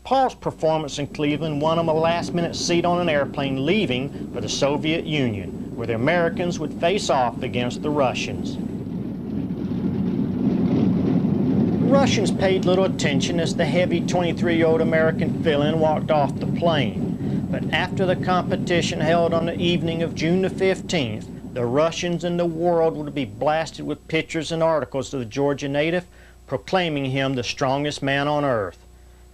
Paul's performance in Cleveland won him a last-minute seat on an airplane leaving for the Soviet Union, where the Americans would face off against the Russians. The Russians paid little attention as the heavy 23-year-old American fill-in walked off the plane. But after the competition held on the evening of June the 15th, the Russians and the world would be blasted with pictures and articles of the Georgia native proclaiming him the strongest man on earth.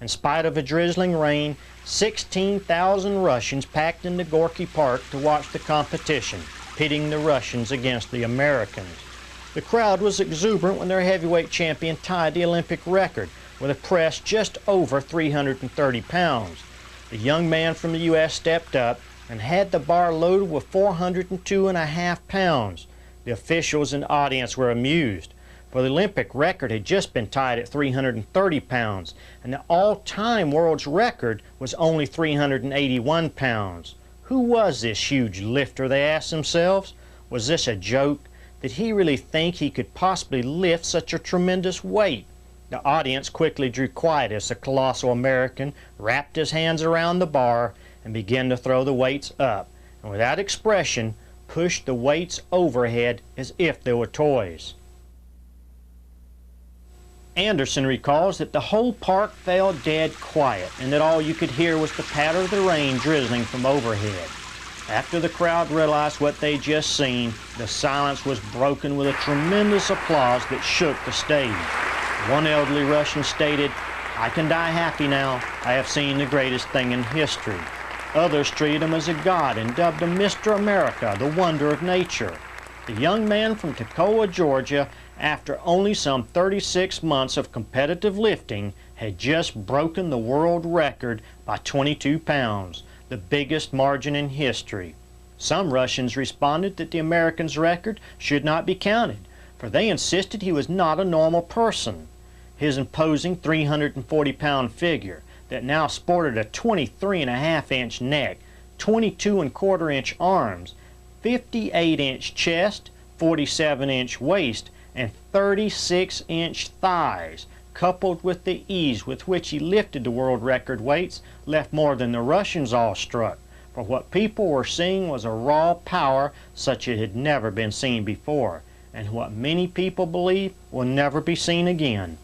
In spite of a drizzling rain, 16,000 Russians packed into Gorky Park to watch the competition, pitting the Russians against the Americans. The crowd was exuberant when their heavyweight champion tied the Olympic record with a press just over 330 pounds. The young man from the U.S. stepped up and had the bar loaded with 402.5 pounds. The officials and audience were amused, for the Olympic record had just been tied at 330 pounds, and the all-time world's record was only 381 pounds. Who was this huge lifter, they asked themselves? Was this a joke? Did he really think he could possibly lift such a tremendous weight? The audience quickly drew quiet as the colossal American wrapped his hands around the bar and began to throw the weights up, and without expression pushed the weights overhead as if they were toys. Anderson recalls that the whole park fell dead quiet and that all you could hear was the patter of the rain drizzling from overhead. After the crowd realized what they'd just seen, the silence was broken with a tremendous applause that shook the stage. One elderly Russian stated, "I can die happy now. I have seen the greatest thing in history." Others treated him as a god and dubbed him Mr. America, the wonder of nature. The young man from Toccoa, Georgia, after only some 36 months of competitive lifting, had just broken the world record by 22 pounds, the biggest margin in history. Some Russians responded that the American's record should not be counted, for they insisted he was not a normal person. His imposing 340-pound figure that now sported a 23.5-inch neck, 22.25-inch arms, 58-inch chest, 47-inch waist, and 36-inch thighs, coupled with the ease with which he lifted the world record weights, left more than the Russians awestruck, for what people were seeing was a raw power such as had never been seen before, and what many people believe will never be seen again.